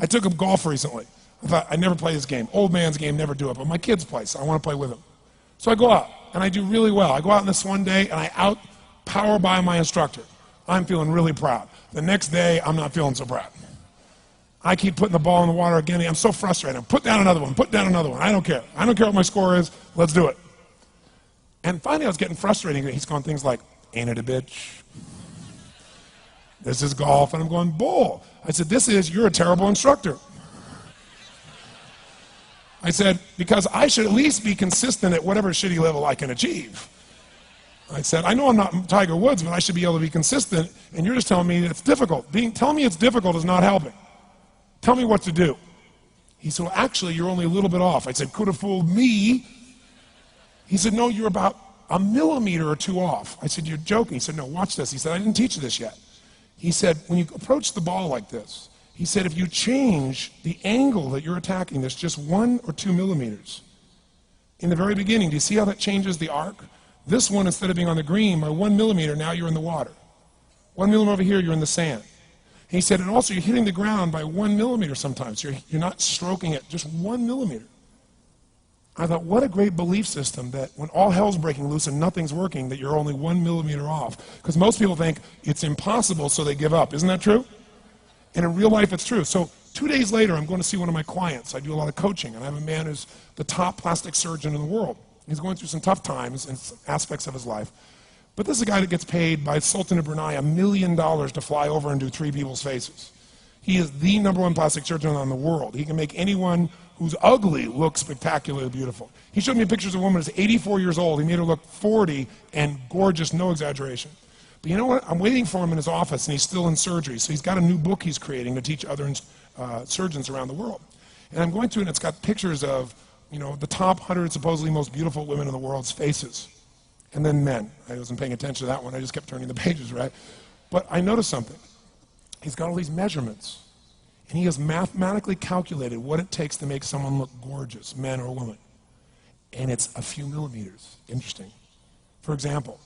I took up golf recently. I thought, I'd never play this game. Old man's game, never do it, but my kids play, so I want to play with them. So I go out, and I do really well. I go out on this one day, and I out-power by my instructor. I'm feeling really proud. The next day, I'm not feeling so proud. I keep putting the ball in the water again. I'm so frustrated. Put down another one. Put down another one. I don't care. I don't care what my score is. Let's do it. And finally, I was getting frustrated. He's going things like, ain't it a bitch? This is golf. And I'm going, bull. I said, you're a terrible instructor. I said, because I should at least be consistent at whatever shitty level I can achieve. I said, I know I'm not Tiger Woods, but I should be able to be consistent, and you're just telling me it's difficult. Telling me it's difficult is not helping. Tell me what to do. He said, well, actually, you're only a little bit off. I said, could have fooled me. He said, no, you're about a millimeter or two off. I said, you're joking. He said, no, watch this. He said, I didn't teach you this yet. He said, when you approach the ball like this, he said, if you change the angle that you're attacking this just 1 or 2 millimeters, in the very beginning, do you see how that changes the arc? This one, instead of being on the green, by 1 millimeter, now you're in the water. 1 millimeter over here, you're in the sand. He said, and also you're hitting the ground by 1 millimeter sometimes. You're not stroking it, just 1 millimeter. I thought, what a great belief system that when all hell's breaking loose and nothing's working, that you're only 1 millimeter off. Because most people think it's impossible, so they give up. Isn't that true? And in real life, it's true. So 2 days later, I'm going to see one of my clients. I do a lot of coaching, and I have a man who's the top plastic surgeon in the world. He's going through some tough times in aspects of his life. But this is a guy that gets paid by Sultan of Brunei $1 million to fly over and do 3 people's faces. He is the #1 plastic surgeon in the world. He can make anyone who's ugly look spectacularly beautiful. He showed me pictures of a woman who's 84 years old. He made her look 40 and gorgeous, no exaggeration. But you know what? I'm waiting for him in his office, and he's still in surgery. So he's got a new book he's creating to teach other surgeons around the world. And I'm going through, and it's got pictures of, the top 100 supposedly most beautiful women in the world's faces. And then men. I wasn't paying attention to that one. I just kept turning the pages, right? But I noticed something. He's got all these measurements. And he has mathematically calculated what it takes to make someone look gorgeous, man or woman. And it's a few millimeters. Interesting. For example,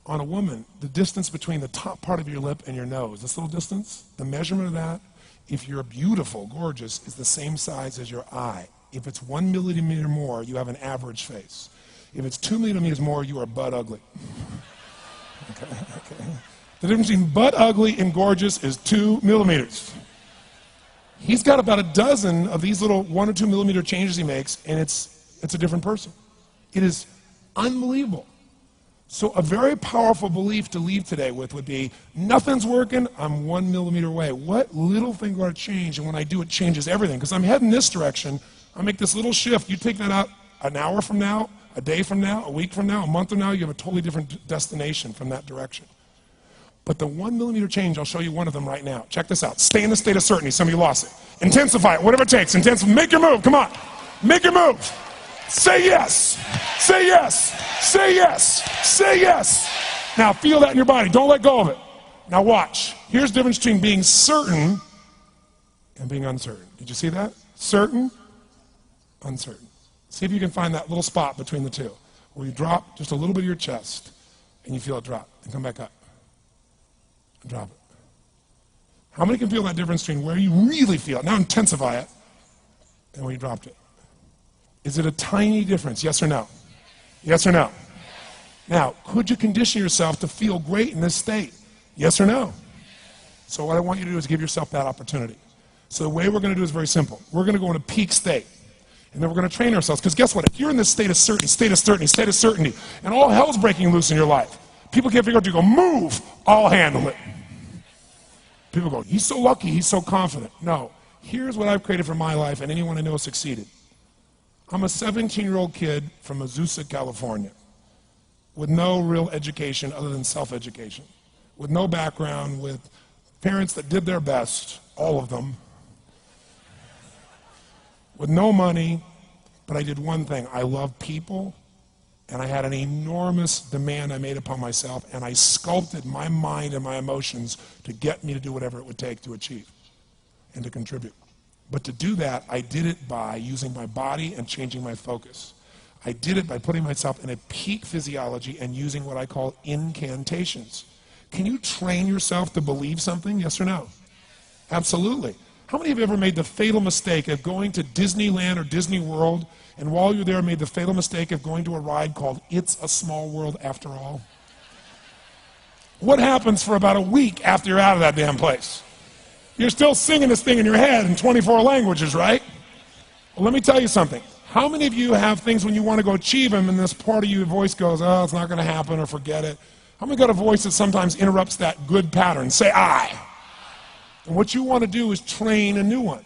on a woman, the distance between the top part of your lip and your nose, this little distance, the measurement of that, if you're beautiful, gorgeous, is the same size as your eye. If it's 1 millimeter more, you have an average face. If it's 2 millimeters more, you are butt ugly. Okay. The difference between butt ugly and gorgeous is 2 millimeters. He's got about a dozen of these little 1 or 2 millimeter changes he makes, and it's a different person. It is unbelievable. So a very powerful belief to leave today with would be, nothing's working, I'm 1 millimeter away. What little thing going to change, and when I do, it changes everything. Because I'm heading this direction, I make this little shift, you take that out an hour from now, a day from now, a week from now, a month from now, you have a totally different destination from that direction. But the 1 millimeter change, I'll show you one of them right now. Check this out. Stay in the state of certainty. Some of you lost it. Intensify it, whatever it takes. Make your move. Come on. Make your move. Say yes. Say yes. Say yes. Say yes. Now feel that in your body. Don't let go of it. Now watch. Here's the difference between being certain and being uncertain. Did you see that? Certain, uncertain. See if you can find that little spot between the two, where you drop just a little bit of your chest, and you feel it drop, and come back up, and drop it. How many can feel that difference between where you really feel it, now intensify it, and when you dropped it? Is it a tiny difference, yes or no? Yes or no? Now, could you condition yourself to feel great in this state? Yes or no? So what I want you to do is give yourself that opportunity. So the way we're going to do is very simple. We're going to go into peak state. And then we're going to train ourselves. Because guess what? If you're in this state of certainty, and all hell's breaking loose in your life, people can't figure out, you go, move, I'll handle it. People go, he's so lucky, he's so confident. No. Here's what I've created for my life, and anyone I know has succeeded. I'm a 17-year-old kid from Azusa, California, with no real education other than self-education, with no background, with parents that did their best, all of them, with no money, but I did one thing. I love people, and I had an enormous demand I made upon myself, and I sculpted my mind and my emotions to get me to do whatever it would take to achieve and to contribute. But to do that, I did it by using my body and changing my focus. I did it by putting myself in a peak physiology and using what I call incantations. Can you train yourself to believe something, yes or no? Absolutely. How many of you ever made the fatal mistake of going to Disneyland or Disney World, and while you're there made the fatal mistake of going to a ride called It's a Small World After All? What happens for about a week after you're out of that damn place? You're still singing this thing in your head in 24 languages, right? Well, let me tell you something. How many of you have things when you want to go achieve them and this part of your voice goes, oh, it's not going to happen, or forget it? How many got a voice that sometimes interrupts that good pattern? Say I. And what you want to do is train a new one.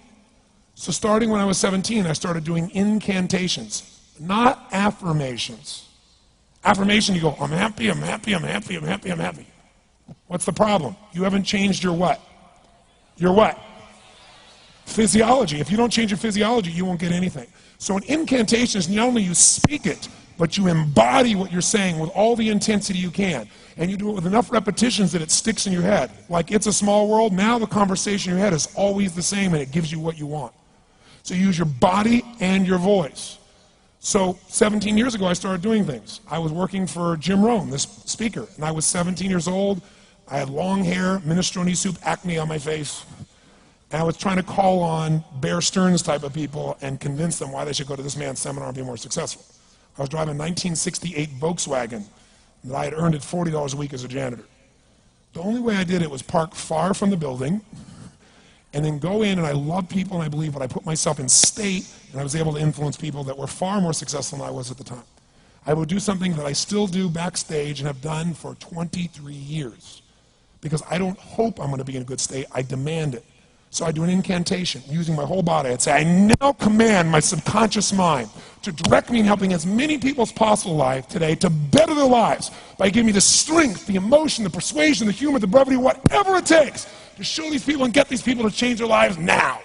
So starting when I was 17, I started doing incantations, not affirmations. Affirmation, you go, I'm happy, I'm happy, I'm happy, I'm happy, I'm happy. What's the problem? You haven't changed your what? Your what? Physiology. If you don't change your physiology, you won't get anything. So an incantation is not only you speak it, but you embody what you're saying with all the intensity you can. And you do it with enough repetitions that it sticks in your head. Like It's a Small World, now the conversation in your head is always the same and it gives you what you want. So you use your body and your voice. So 17 years ago I started doing things. I was working for Jim Rohn, this speaker, and I was 17 years old. I had long hair, minestrone soup, acne on my face. And I was trying to call on Bear Stearns type of people and convince them why they should go to this man's seminar and be more successful. I was driving a 1968 Volkswagen that I had earned at $40 a week as a janitor. The only way I did it was park far from the building and then go in, and I love people and I believe, but I put myself in state and I was able to influence people that were far more successful than I was at the time. I would do something that I still do backstage and have done for 23 years because I don't hope I'm going to be in a good state, I demand it. So I do an incantation using my whole body. I'd say, I now command my subconscious mind to direct me in helping as many people as possible alive today to better their lives by giving me the strength, the emotion, the persuasion, the humor, the brevity, whatever it takes to show these people and get these people to change their lives now.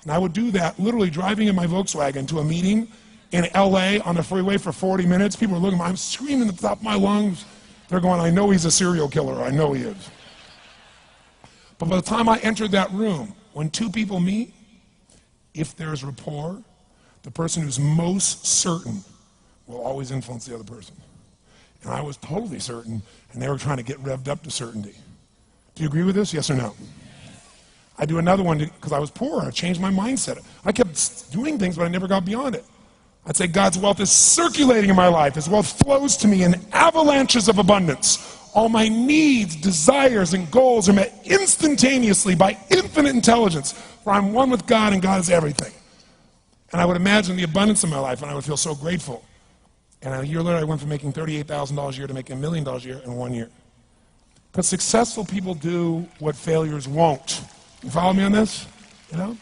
And I would do that literally driving in my Volkswagen to a meeting in LA on the freeway for 40 minutes. People are looking at me, I'm screaming at the top of my lungs. They're going, I know he's a serial killer, I know he is. But by the time I entered that room, when two people meet, if there's rapport, the person who's most certain will always influence the other person. And I was totally certain, and they were trying to get revved up to certainty. Do you agree with this, yes or no? I do another one because I was poor. I changed my mindset. I kept doing things, but I never got beyond it. I'd say God's wealth is circulating in my life. His wealth flows to me in avalanches of abundance. All my needs, desires, and goals are met instantaneously by infinite intelligence, for I'm one with God and God is everything. And I would imagine the abundance in my life, and I would feel so grateful. And a year later, I went from making $38,000 a year to making $1 million a year in 1 year. Because successful people do what failures won't. You follow me on this? You know?